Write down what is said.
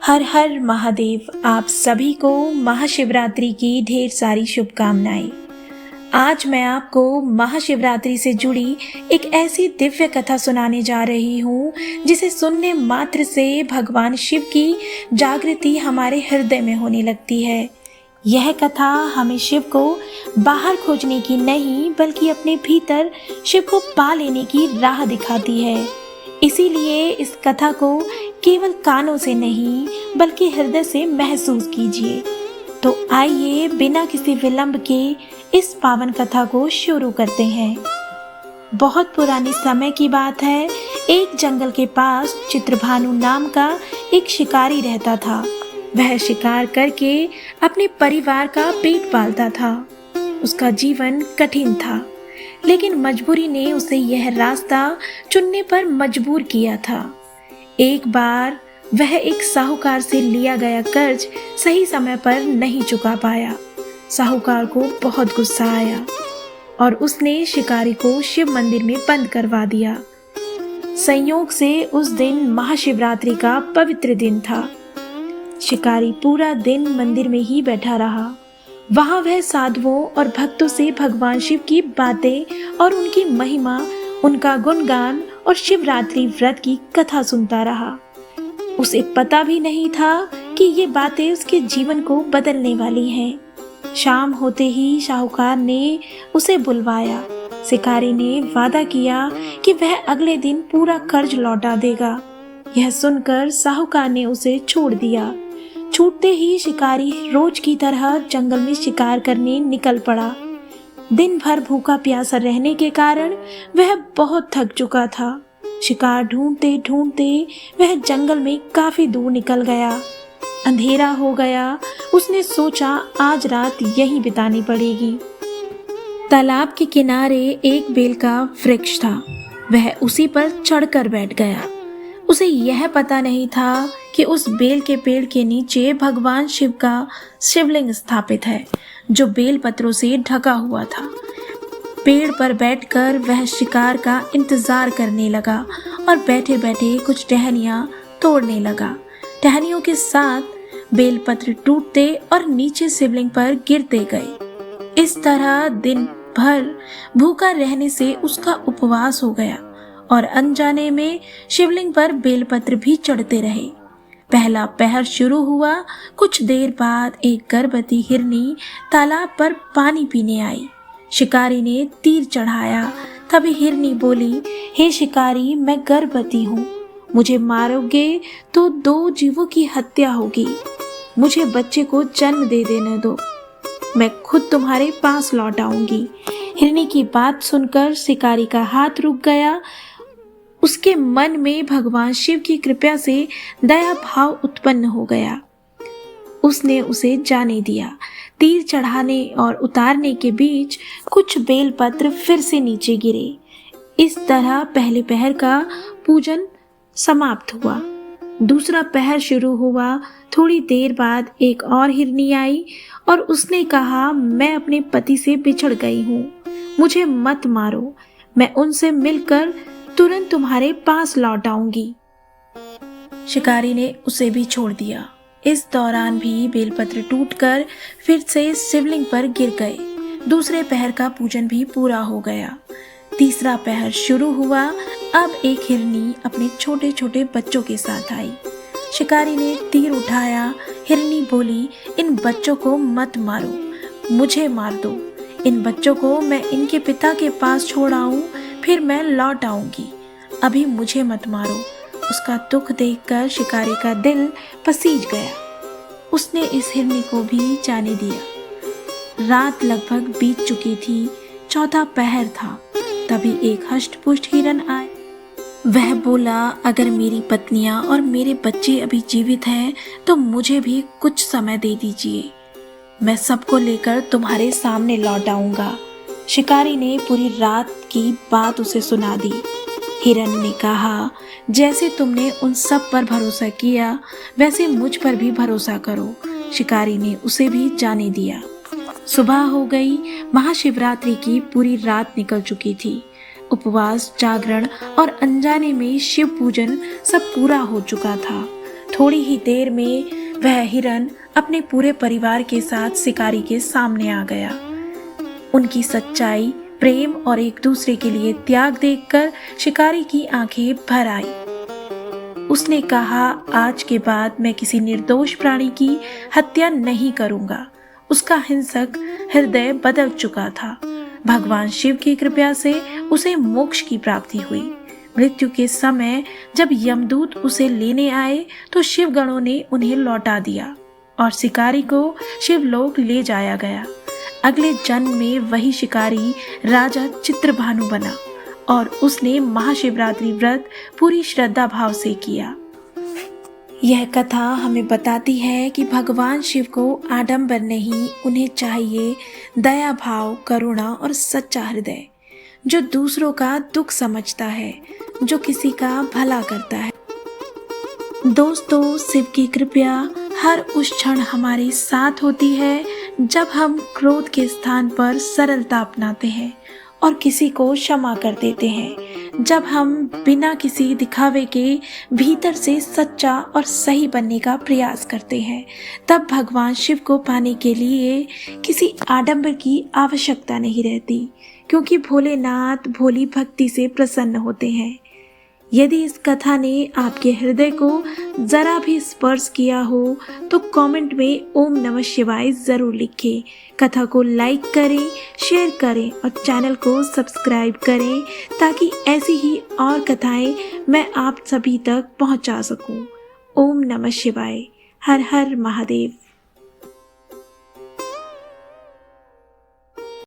हर हर महादेव। आप सभी को महाशिवरात्रि की ढेर सारी शुभकामनाएं। आज मैं आपको महाशिवरात्रि से जुड़ी एक ऐसी दिव्य कथा सुनाने जा रही हूँ जिसे सुनने मात्र से भगवान शिव की जागृति हमारे हृदय में होने लगती है। यह कथा हमें शिव को बाहर खोजने की नहीं बल्कि अपने भीतर शिव को पा लेने की राह दिखाती है। इसीलिए इस कथा को केवल कानों से नहीं बल्कि हृदय से महसूस कीजिए। तो आइए बिना किसी विलंब के इस पावन कथा को शुरू करते हैं। बहुत पुराने समय की बात है। एक जंगल के पास चित्रभानु नाम का एक शिकारी रहता था। वह शिकार करके अपने परिवार का पेट पालता था। उसका जीवन कठिन था, लेकिन मजबूरी ने उसे यह रास्ता चुनने पर मजबूर किया था। एक बार वह एक साहूकार से लिया गया कर्ज सही समय पर नहीं चुका पाया। साहूकार को बहुत गुस्सा आया और उसने शिकारी को शिव मंदिर में बंद करवा दिया। संयोग से उस दिन महाशिवरात्रि का पवित्र दिन था। शिकारी पूरा दिन मंदिर में ही बैठा रहा। वहां वह साधुओं और भक्तों से भगवान शिव की बातें और उनकी महिमा, उनका गुणगान और शिवरात्रि व्रत की कथा सुनता रहा। उसे पता भी नहीं था कि ये बातें उसके जीवन को बदलने वाली हैं। शाम होते ही साहूकार ने उसे बुलवाया। शिकारी ने वादा किया कि वह अगले दिन पूरा कर्ज लौटा देगा। यह सुनकर साहूकार ने उसे छोड़ दिया। छूटते ही शिकारी रोज की तरह जंगल में शिकार करने निकल पड़ा। दिन भर भूखा प्यासा रहने के कारण वह बहुत थक चुका था। शिकार ढूंढते ढूंढते वह जंगल में काफी दूर निकल गया। अंधेरा हो गया। उसने सोचा आज रात यहीं बितानी पड़ेगी। तालाब के किनारे एक बेल का वृक्ष था। वह उसी पर चढ़कर बैठ गया। उसे यह पता नहीं था कि उस बेल के पेड़ के नीचे भगवान शिव का शिवलिंग स्थापित है, जो बेल पत्रों से ढका हुआ था। पेड़ पर बैठकर वह शिकार का इंतजार करने लगा और बैठे बैठे कुछ टहनियां तोड़ने लगा। टहनियों के साथ बेलपत्र टूटते और नीचे शिवलिंग पर गिरते गए। इस तरह दिन भर भूखा रहने से उसका उपवास हो गया और अनजाने में शिवलिंग पर बेलपत्र भी चढ़ते रहे। पहला पहर शुरू हुआ। कुछ देर बाद एक गर्भवती हिरनी तालाब पर पानी पीने आई। शिकारी ने तीर चढ़ाया। तभी हिरनी बोली, हे शिकारी, मैं गर्भवती हूँ। मुझे मारोगे तो 2 जीवों की हत्या होगी। मुझे बच्चे को जन्म दे देने दो। मैं खुद तुम्हारे पास लौट आऊंगी। हिरनी की बात सुनकर शिकारी का हाथ रुक गया। उसके मन में भगवान शिव की कृपा से दया भाव उत्पन्न हो गया। उसने उसे जाने दिया। तीर चढ़ाने और उतारने के बीच कुछ बेलपत्र फिर से नीचे गिरे। इस तरह पहले पहर का पूजन समाप्त हुआ। दूसरा पहर शुरू हुआ। थोड़ी देर बाद एक और हिरनी आई और उसने कहा, मैं अपने पति से बिछड़ गई हूँ। मुझे मत मारो। मैं उनसे मिलकर तुरंत तुम्हारे पास लौट आऊंगी। शिकारी ने उसे भी छोड़ दिया। इस दौरान भी बेलपत्र टूटकर फिर से शिवलिंग पर गिर गए। दूसरे पहर का पूजन भी पूरा हो गया। तीसरा पहर शुरू हुआ। अब एक हिरनी अपने छोटे छोटे बच्चों के साथ आई। शिकारी ने तीर उठाया। हिरनी बोली, इन बच्चों को मत मारो, मुझे मार दो। इन बच्चों को मैं इनके पिता के पास छोड़ आऊं, फिर मैं लौट आऊंगी। अभी मुझे मत मारो। उसका दुख देखकर शिकारी का दिल पसीज गया। उसने इस हिरनी को भी जाने दिया। रात लगभग बीत चुकी थी। चौथा पहर था। तभी एक हष्ट-पुष्ट हिरन आए। वह बोला, अगर मेरी पत्नियां और मेरे बच्चे अभी जीवित हैं तो मुझे भी कुछ समय दे दीजिए। मैं सबको लेकर तुम्हारे सामने लौट आऊंगा। शिकारी ने पूरी रात की बात उसे सुना दी। हिरन ने कहा, जैसे तुमने उन सब पर भरोसा किया वैसे मुझ पर भी भरोसा करो। शिकारी ने उसे भी जाने दिया। सुबह हो गई। महाशिवरात्रि की पूरी रात निकल चुकी थी। उपवास, जागरण और अनजाने में शिव पूजन सब पूरा हो चुका था। थोड़ी ही देर में वह हिरन अपने पूरे परिवार के साथ शिकारी के सामने आ गया। उनकी सच्चाई, प्रेम और एक दूसरे के लिए त्याग देखकर शिकारी की आंखें भर आई। उसने कहा, आज के बाद मैं किसी निर्दोष प्राणी की हत्या नहीं करूंगा। उसका हिंसक हृदय बदल चुका था। भगवान शिव की कृपा से उसे मोक्ष की प्राप्ति हुई। मृत्यु के समय जब यमदूत उसे लेने आए तो शिवगणों ने उन्हें लौटा दिया और शिकारी को शिवलोक ले जाया गया। अगले जन्म में वही शिकारी राजा चित्रभानु बना और उसने महाशिवरात्रि व्रत पूरी श्रद्धा भाव से किया। यह कथा हमें बताती है कि भगवान शिव को आडंबर नहीं, उन्हें चाहिए दया भाव, करुणा और सच्चा हृदय, जो दूसरों का दुख समझता है, जो किसी का भला करता है। दोस्तों, शिव की कृपा हर उस क्षण हमारे साथ होती है जब हम क्रोध के स्थान पर सरलता अपनाते हैं और किसी को क्षमा कर देते हैं। जब हम बिना किसी दिखावे के भीतर से सच्चा और सही बनने का प्रयास करते हैं, तब भगवान शिव को पाने के लिए किसी आडंबर की आवश्यकता नहीं रहती, क्योंकि भोलेनाथ भोली भक्ति से प्रसन्न होते हैं। यदि इस कथा ने आपके हृदय को जरा भी स्पर्श किया हो तो कमेंट में ओम नमः शिवाय जरूर लिखें। कथा को लाइक करें, शेयर करें और चैनल को सब्सक्राइब करें ताकि ऐसी ही और कथाएं मैं आप सभी तक पहुंचा सकूं। ओम नमः शिवाय। हर हर महादेव।